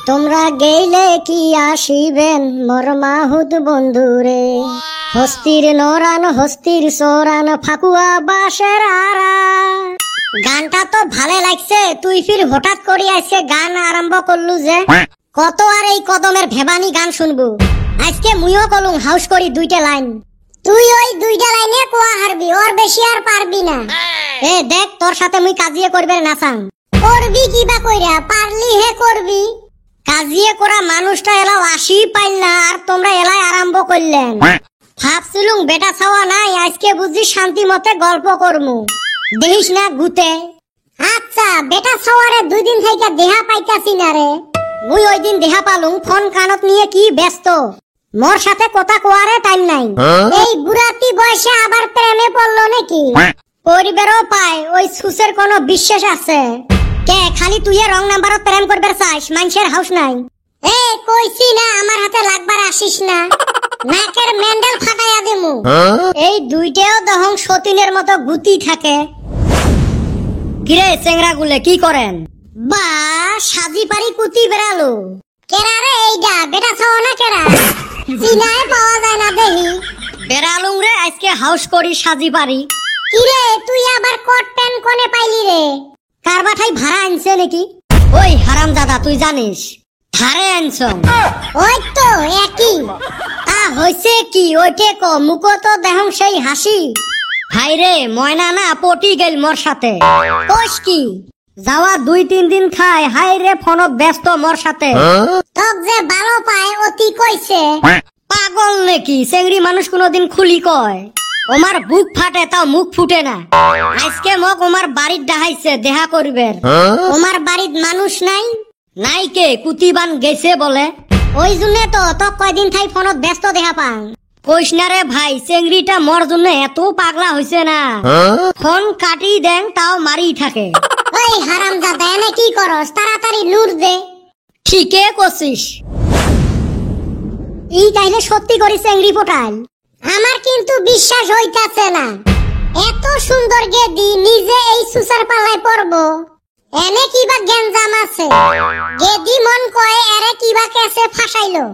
তোমরা গেলে কি আসিবেন মোর মাহুদ বন্ধুরে, হস্তির নরান হস্তির সোরান ফাকুয়া বাসের আরা। গানটা তো ভালো লাগছে, তুই ফির হঠাৎ করে আজকে গান আরম্ভ করলু যে? কত আর এই কদমের ভেবানি গান শুনবো? আজকে মুইও কলুম হাউস করি দুইটা লাইন। তুই ওই দুইটা লাইনে কোয়া হারবি, ওর বেশি আর পারবি না। এ দেখ, তোর সাথে মুই কাজিয়ে করবে নাচাং। করবি কিবা কইরা, পারলি হে করবি। কাজিয়ে করা মানুষটা এলাও আসি পাইল না, আর তোমরা এলাই আরম্ভ করলেন। ভাবছিলুম বেটা ছাওয়া নাই, আজকে বুঝি শান্তি মতে গল্প করমু। দেখিস না গুতে। আচ্ছা বেটা ছাওয়ারে 2 দিন থেকে দেহা পাইতাছি না রে। মুই ওই দিন দেহা পালুম, ফোন কানত নিয়ে কি ব্যস্ত, মোর সাথে কথা কোয়ারে টাইম নাই। এই বুড়াতি বয়সে আবার প্রেমে পড়লো নাকি? পরিবারও পায়, ওই সুসের কোনো বিশ্বাস আছে? কে খালি তুই রং নাম্বারত প্রেম করবে চাস? মানুষের হাউস নাই। এ কইছি না আমার হাতে লাগবার আসিস না, নাকের মেন্ডেল ফাটাইয়া দিমু। এই দুইটাও দহং সতীনের মতো গুতি থাকে। কিরে চেংরা গুলে কি করেন? বা সাজি পারি কুতি বেড়ালো। কেরা রে এইটা? বেটা ছাও না কেরা? চিনায় পাওয়া যায় না দেহি। বেড়ালুম রে, আজকে হাউস করি সাজি পারি। কিরে তুই আবার কোট প্যান্ট কোনে পাইলি রে? কার বাঠাই ভাড়া আনছে নাকি? ওই হারামজাদা, তুই জানিস ধারে আনছ? ওই তো একই। তা হইছে কি ওইটে ক, মুখো তো দেহং সেই হাসি। ভাই রে ময়না না পটি গেল মোর সাথে। কোস কি? যাওয়া 2-3 দিন খায়, হাই রে ফোনত ব্যস্ত মোর সাথে। তক যে ভালো পায় অতি কইছে। পাগল নাকি? চেংড়ি মানুষ কোনদিন খুলি কয়? ওমার বুক ফাটে তাও মুখ ফুটে না। আজকে মোক ওমার বাড়ির ডাহাইছে দেখা করবে। ওমার বাড়ির মানুষ নাই? নাই কে, কুতিবান গেছে বলে। ওই জন্য তো তক কয়দিন থাই ফোনত ব্যস্ত দেখা পাং। কইস না রে ভাই, চেংড়িটা মোর জন্য এত পাগলা হইছে না, ফোন কাটি দেন তাও মারি থাকে। ওই হারামজাদা এনে কি করস? তাড়াতাড়ি লুর দে। ঠিকই কছিস। এই তাইলে সত্যি করে চেংড়ি পটাল? আমার কিন্তু বিশ্বাস হইতাছে না। এত সুন্দর গেদি নিজে এই সুসার পাল্লায় পড়বো, এনে কিবা গেঞ্জাম আছে? গেদি মন কয় এরে কিবা কেসে ফাঁসাইলো।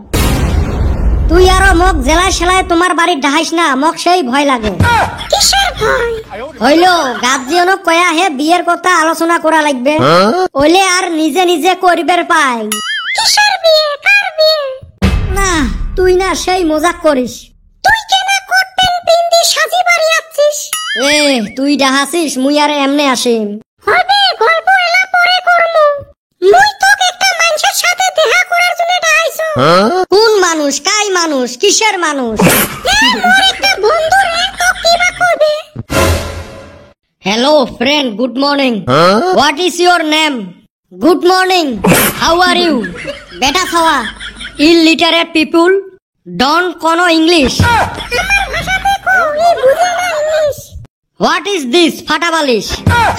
তুই আরো মোক জেলায় সেলায় তোমার বাড়ির ডাহাইস না, মোক সেই ভয় লাগে। কিসের ভয়? হইলো গার্জিয়নক কয়া হে বিয়ের কথা আলোচনা করা লাগবে, ওইলে আর নিজে নিজে করিবার পাই। কিসের বিয়ে? কার বিয়ে? না তুই না সেই মজাক করিস। তুই কেন কোট প্যান্ট পিন্দি সাজি বাড়ি আছিস? এ তুই ডাহাছিস, মুই আর এমনে আসিম। হবে গল্প এলা পরে করমু। মুই তোকে একটা মানুষের সাথে দেখা করার জন্য ডাহাইছো। কোন মানুষ? কাই মানুষ? কিসের মানুষ? মোর একটা বন্ধু রে, তো কিবা করবে। Hello friend, good morning. What is your name? Good morning, how are you? বেটা খাওয়া illiterate people don't know English. আমার ভাষাতে কও, ই বুঝে না ইংলিশ। হোয়াট ইজ দিস ফাটাবালিশ?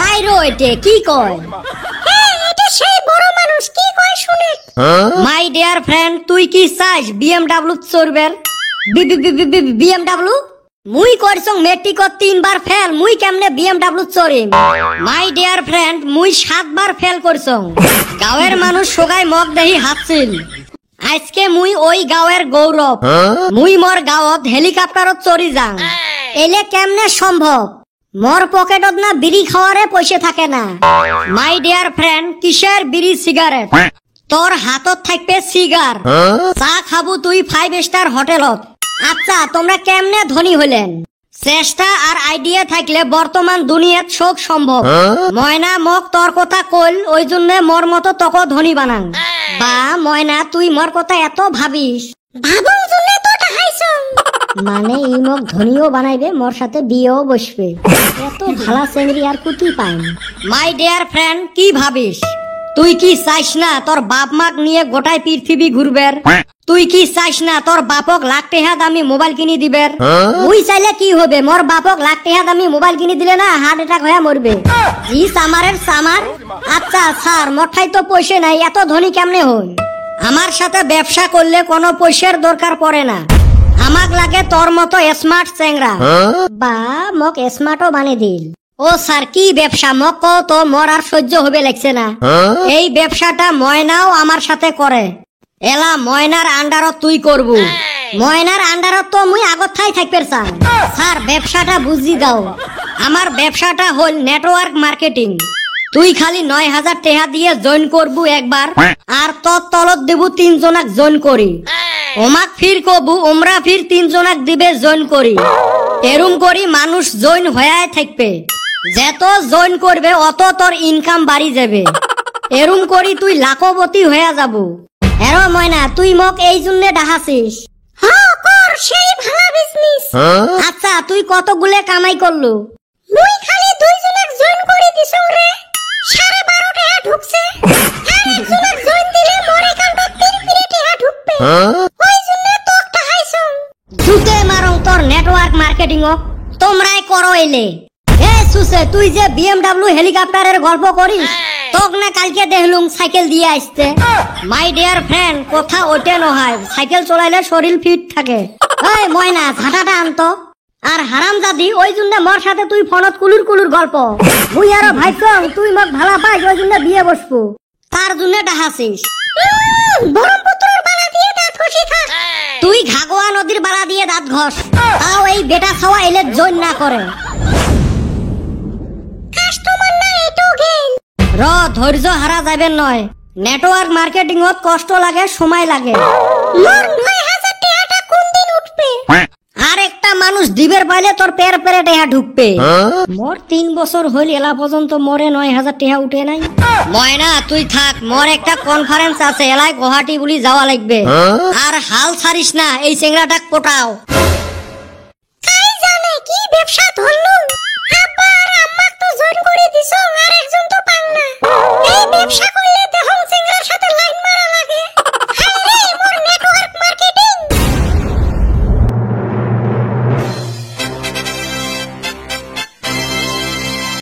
কাইরো এতে কি কয়? এটা সেই বড় মানুষ কি কয় শুনে। মাই ডিয়ার ফ্রেন্ড, তুই কি চাস বিএমডব্লিউ চড়বের? বিএমডব্লিউ? মুই করছং মেট্রিকত 3 বার ফেল, মুই কেমনে বিএমডব্লিউ চড়িম? মাই ডিয়ার ফ্রেন্ড, মুই 7 বার ফেল করছং। গাঁয়ের মানুষ সগাই মগ দেহি হাতছিল। আজকে মুই ওই গাঁয়ের গৌরব। মুই মোর গাঁৱত হেলিকপ্টারত চড়ি যাং। এলে কেমনে সম্ভব? মোর পকেটত না বিড়ি খাওয়ারে পয়সা থাকে না। মাই ডিয়ার ফ্রেন্ড, কিসের বিড়ি সিগারেট? তোর হাতত থাকবে সিগার। চা খাবো তুই 5 স্টার হোটেলত। আচ্ছা তোমরা কেমনে ধনী হইলেন? চেষ্টা আর আইডিয়া থাকলে বর্তমান দুনিয়াত সব সম্ভব। ময়না মোক তোর কথা কইল, ওই জন্য মোর মতো তোকে ধনী বানাং। বা ময়না, তুই মোর কথা এত ভাবিস? ভাবং জন্য তো টাহাইছং। মানে ই মোক ধনীও বানাইবে, মোর সাথে বিয়েও বসবে। এত ভালা চেংড়ি আর কুতি পাই। মাই ডিয়ার ফ্রেন্ড, কি ভাবিস? তুই কি চাইস না তোর বাপ মাক নিয়ে গোটায় পৃথিবী ঘুরবের? তুই কি চাইস না তোর বাপক লাখ টাকা দামি মোবাইল কিনে দিবের? মুই চাইলে কি হবে, মোর বাপক লাখ টাকা দামি মোবাইল কিনে দিলে না হার্ট অ্যাটাক হয়ে মরবে। জি সামারের সামার। আচ্ছা স্যার, মোর ঠাই তো পয়সা নাই, এত ধনী কেমনে হই? আমার সাথে ব্যবসা করলে কোনো পয়সার দরকার পড়ে না। আমাক লাগে তোর মতো স্মার্ট চেংরা। বা মোক স্মার্টও বানিয়ে দিল। ও স্যার কি ব্যবসা মক তো মোর আর সহ্য হবে লাগছে না। এই ব্যবসাটা ময়নাও আমার সাথে করে। এলা ময়নার আন্ডারত তুই করবু। ময়নার আন্ডারত তো মুই আগত থাকবে স্যার ব্যবসাটা বুঝি দাও। আমার ব্যবসাটা হল নেটওয়ার্ক মার্কেটিং। তুই খালি 9,000 টাকা দিয়ে জয়েন করবু একবার, আর তোর তলত দেবু 3 জনাক জয়েন করি। ওমাক ফির কবু ওমরা ফির 3 জনাক দিবে জয়েন করি। এরম করি মানুষ জয়েন হয়ে থাকবে। যত জয়েন করবে অত তোর ইনকাম বাড়ি যাবে। এরম করি তুই লাখপতি হয়ে যাবো। এরো ময়না তুই মোক এই জন্য ডাহাছিস। হ্যাঁ কর, সেই ভালো বিজনেস। আচ্ছা তুই কতগুলো কামাই করলু? মুই খালি 2 জনক জয়েন করে দিছং রে, 12.5 টাকা ঢুকছে। আর একজনক জয়েন দিলে মোর অ্যাকাউন্টে 3 টাকা ঢুকবে। ওই জন্য তোক টাহাইছং। জুতে মারং তোর নেটওয়ার্ক মার্কেটিং তোমরাই করো এলে। এ সুসে তুই যে বিএমডব্লিউ হেলিকপ্টারের গল্প করিস, তোক না কালকে দেখলুম সাইকেল দিয়ে আসতে। মাই ডিয়ার ফ্রেন্ড, কথা ওটে নয়, সাইকেল চলাইলে শরীর ফিট থাকে। এই ময়না ঝাঁটাটা আনতো। আর হারামজাদি ওই জন্য মোর সাথে তুই ফোনত কুলুর কুলুর গল্প। মুই আরো ভাইছং তুই মোক ভালা পাইস, ওই জন্য বিয়ে বসবো। তার জন্য ডাহাছিস। ব্রহ্মপুত্রের বালা দিয়ে দাঁত ঘষি খা। তুই ঘাগোয়া নদীর বালা দিয়ে দাঁত ঘষ, তাও এই বেটা খাওয়া এলে জয়েন না করে। কাস্টমার না এটো গেল। র ধৈর্য হারা যাবেন নয়। নেটওয়ার্ক মার্কেটিং কষ্ট লাগে, সময় লাগে। মোর 9,000 টাকাটা কোন দিন উঠবে? আর একটা মানুষ দিবের পাইলে তোর পের পেরে টেহা ঢুকবে। মোর 3 বছর হইল এলা পর্যন্ত মোরে 9,000 টাকা উঠে নাই। ময়না তুই থাক, মোর একটা কনফারেন্স আছে এলাই গুয়াহাটি বলি যাওয়া লাগবে। আর হাল ছাড়িস না, এই চেংড়াটাক পটাও।